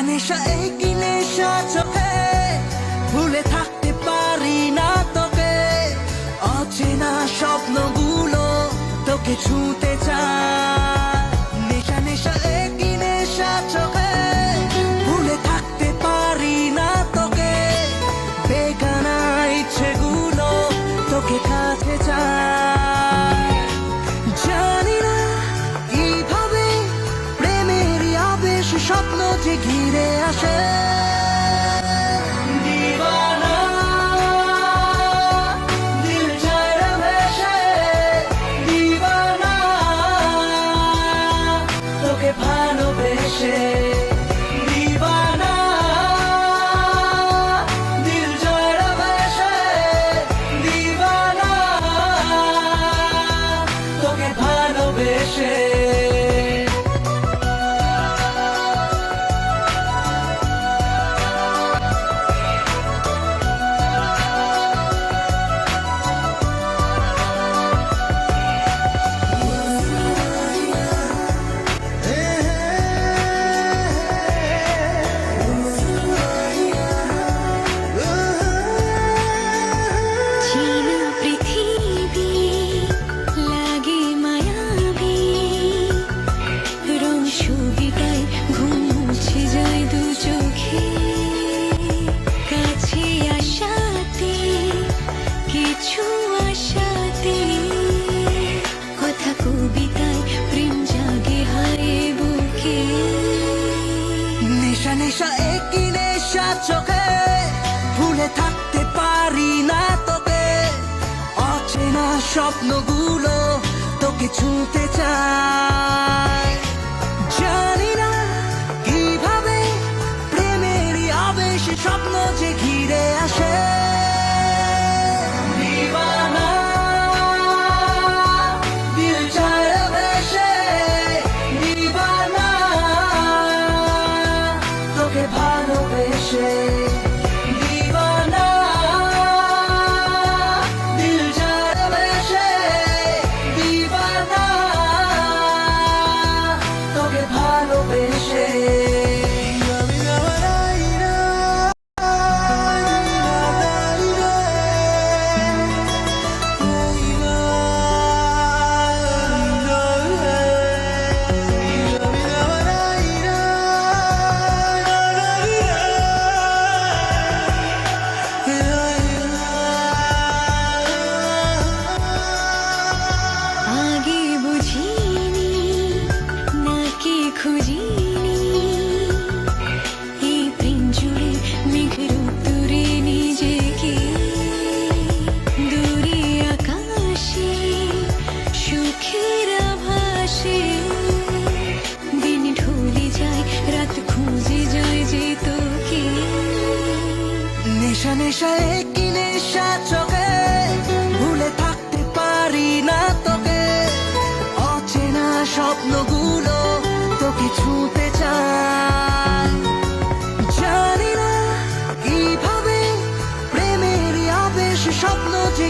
নেশা এই কি নেশা চোখে ভুলে থাকতে পারি না তোকে অচেনা স্বপ্নগুলো তোকে ছুঁতে চায় নেশা নেশা এই কি নেশা চোখে ভুলে থাকতে পারি না তোকে বেগানা ইচ্ছেগুলো তোকে কাছে চায় জানি না কিভাবে প্রেমের আবেশ স্বপ্ন যে ঘিরে আসে দিওয়ানা দিল যায় রে ভেসে দিওয়ানা তোকে ভালোবেসে দিওয়ানা দিল যায় রে ভেসে দিওয়ানা তোকে ভালোবেসে নেশা নেশা একই নেশা চোখে ভুলে থাকতে পারি না তোকে অচেনা স্বপ্নগুলো তোকে ছুঁতে চায় জানি না কিভাবে প্রেমের আবেশ স্বপ্ন যে ঘিরে আসে দিওয়ানা দিল যায় রে ভেসে দিওয়ানা তোকে ভালোবেসে দিওয়ানা দিল যায় রে ভেসে দিওয়ানা তোকে ভালোবেসে নেশা নেশা একই নেশা চোখে ভুলে থাকতে পারি না তোকে অচেনা স্বপ্নগুলো তোকে ছুঁতে চায় জানি না কিভাবে প্রেমের আবেশ স্বপ্ন যে